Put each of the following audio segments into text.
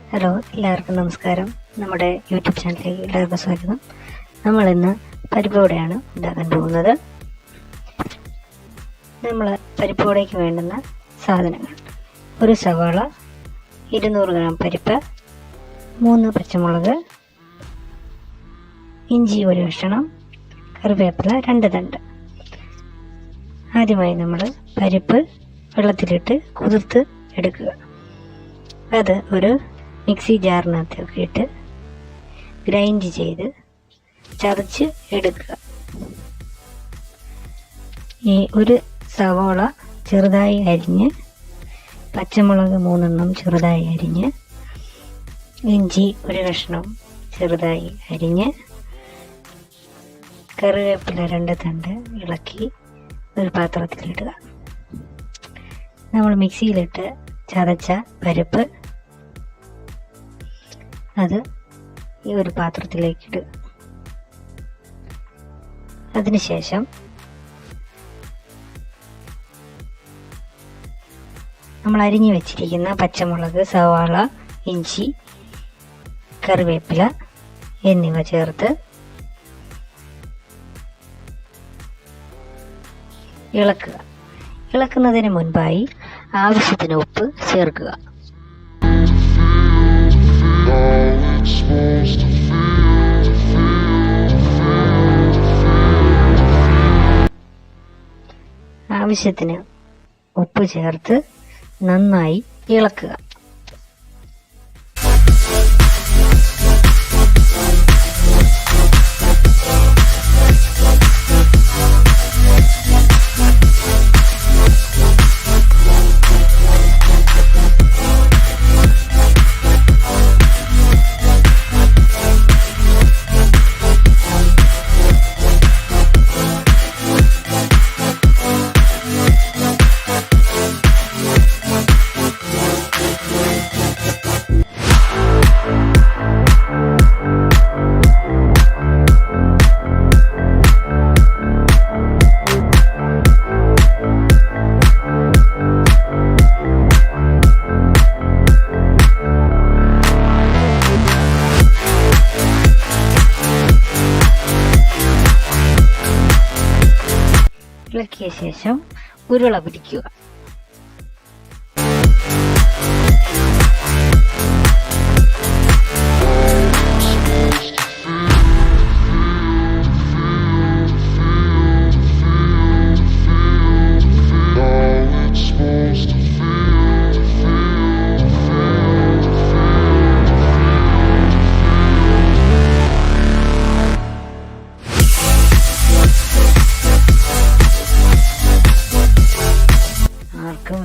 Hello, എല്ലാവർക്കും നമസ്കാരം. നമ്മുടെ യൂട്യൂബ് ചാനലിലേക്ക് എല്ലാവർക്കും സ്വാഗതം. നമ്മളിന്ന് പരിപ്പ് വടയാണ് ഉണ്ടാക്കാൻ പോകുന്നത്. നമ്മൾ പരിപ്പ് വടയ്ക്ക് വേണ്ടുന്ന സാധനങ്ങൾ: ഒരു സവാള, 200 ഗ്രാം പരിപ്പ്, 3 പച്ചമുളക്, ഇഞ്ചി 1 കഷ്ണം, കറിവേപ്പില 2 തണ്ട്. ആദ്യമായി നമ്മൾ പരിപ്പ് വെള്ളത്തിലിട്ട് കുതിർത്ത് എടുക്കുക. അത് ഒരു മിക്സി ജാറിനകത്തൊക്കെ ഇട്ട് ഗ്രൈൻഡ് ചെയ്ത് ചതച്ച് എടുക്കുക. ഈ ഒരു സവാള ചെറുതായി അരിഞ്ഞ്, പച്ചമുളക് 3 ചെറുതായി അരിഞ്ഞ്, ഇഞ്ചി 1 കഷ്ണം ചെറുതായി അരിഞ്ഞ്, കറിവേപ്പില 2 തണ്ട് ഇളക്കി ഒരു പാത്രത്തിലിടുക. നമ്മൾ മിക്സിയിലിട്ട് ചതച്ച പരിപ്പ് അത് ഈ ഒരു പാത്രത്തിലേക്ക് ഇടുക. അതിനുശേഷം നമ്മൾ അരിഞ്ഞു വെച്ചിരിക്കുന്ന പച്ചമുളക്, സവാള, ഇഞ്ചി, കറിവേപ്പില എന്നിവ ചേർത്ത് ഇളക്കുക. ഇളക്കുന്നതിന് മുൻപായി ആവശ്യത്തിന് ഉപ്പ് ചേർക്കുക. ആവശ്യത്തിന് ഉപ്പ് ചേർത്ത് നന്നായി ഇളക്കുക. ഇളക്കിയ ശേഷം ഉരുള പിടിക്കുക.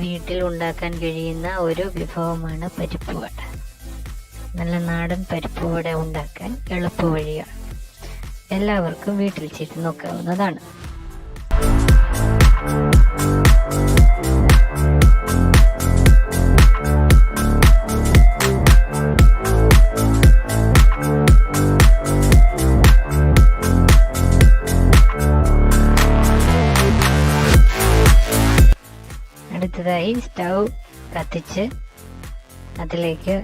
വീട്ടിൽ ഉണ്ടാക്കാൻ കഴിയുന്ന ഒരു വിഭവമാണ് പരിപ്പ് വട. നല്ല നാടൻ പരിപ്പ് വട ഉണ്ടാക്കാൻ എളുപ്പ വഴിയാണ്. എല്ലാവർക്കും വീട്ടിൽ ചെയ്ത് നോക്കാവുന്നതാണ്. അടുത്തതായി സ്റ്റൗ കത്തിച്ച് അതിലേക്ക്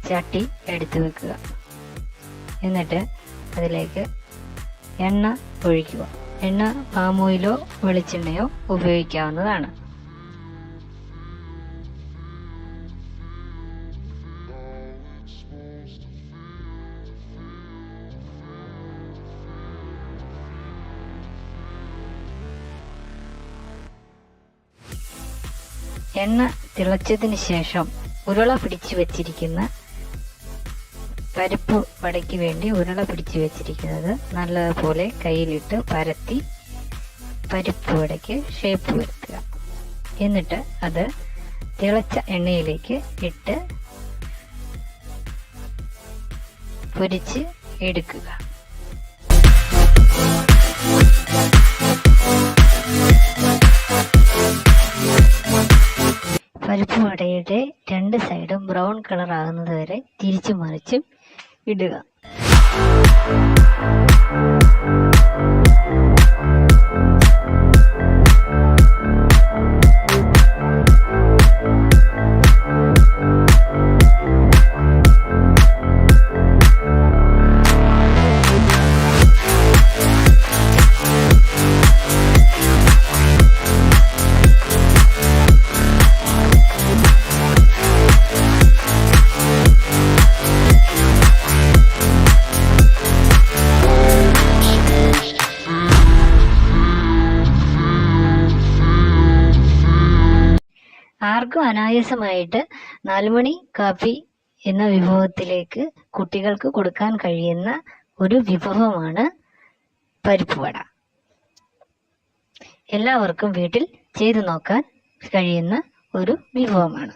ചട്ടി എടുത്തു വെക്കുക. എന്നിട്ട് അതിലേക്ക് എണ്ണ ഒഴിക്കുക. എണ്ണ പാം ഓയിലോ വെളിച്ചെണ്ണയോ ഉപയോഗിക്കാവുന്നതാണ്. എണ്ണ തിളച്ചതിന് ശേഷം ഉരുള പിടിച്ചു വെച്ചിരിക്കുന്ന പരിപ്പ് വടയ്ക്ക് വേണ്ടി ഉരുള പിടിച്ചു വെച്ചിരിക്കുന്നത് നല്ലതുപോലെ കയ്യിലിട്ട് പരത്തി പരിപ്പ് വടയ്ക്ക് ഷേപ്പ് വരുത്തുക. എന്നിട്ട് അത് തിളച്ച എണ്ണയിലേക്ക് ഇട്ട് പൊരിച്ച് എടുക്കുക. പരിപ്പ് വടയുടെ 2 സൈഡും ബ്രൗൺ കളർ ആകുന്നത് വരെ തിരിച്ചു മറിച്ചും ഇടുക. എല്ലാവർക്കും അനായാസമായിട്ട് 4 മണി കാപ്പി എന്ന വിഭവത്തിലേക്ക് കുട്ടികൾക്ക് കൊടുക്കാൻ കഴിയുന്ന ഒരു വിഭവമാണ് പരിപ്പുവട. എല്ലാവർക്കും വീട്ടിൽ ചെയ്തു നോക്കാൻ കഴിയുന്ന ഒരു വിഭവമാണ്.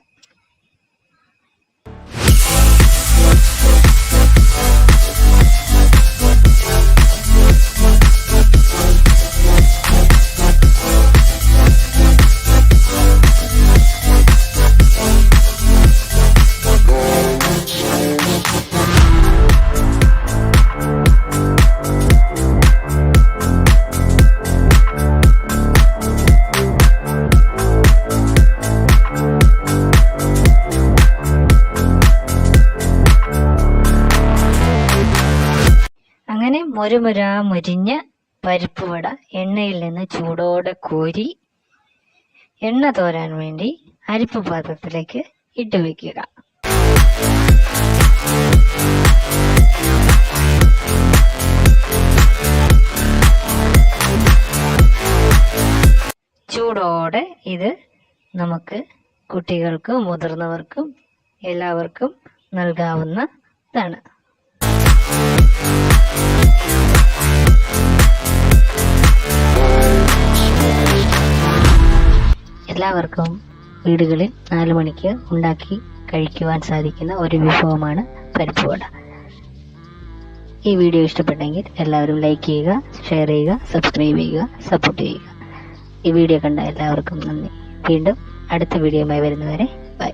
അങ്ങനെ മൊരിഞ്ഞ പരിപ്പുവട എണ്ണയിൽ നിന്ന് ചൂടോടെ കോരി എണ്ണ തോരാൻ വേണ്ടി അരിപ്പ പാത്രത്തിലേക്ക് ഇട്ട് വെക്കുക. ചൂടോടെ ഇത് നമുക്ക് കുട്ടികൾക്കും മുതിർന്നവർക്കും എല്ലാവർക്കും നൽകാവുന്നതാണ്. എല്ലാവർക്കും വീടുകളിൽ 4 മണിക്ക് ഉണ്ടാക്കി കഴിക്കുവാൻ സാധിക്കുന്ന ഒരു വിഭവമാണ് പരിപ്പുവട. ഈ വീഡിയോ ഇഷ്ടപ്പെട്ടെങ്കിൽ എല്ലാവരും ലൈക്ക് ചെയ്യുക, ഷെയർ ചെയ്യുക, സബ്സ്ക്രൈബ് ചെയ്യുക, സപ്പോർട്ട് ചെയ്യുക. ഈ വീഡിയോ കണ്ട എല്ലാവർക്കും നന്ദി. വീണ്ടും അടുത്ത വീഡിയോയുമായി വരുന്നവരെ ബൈ.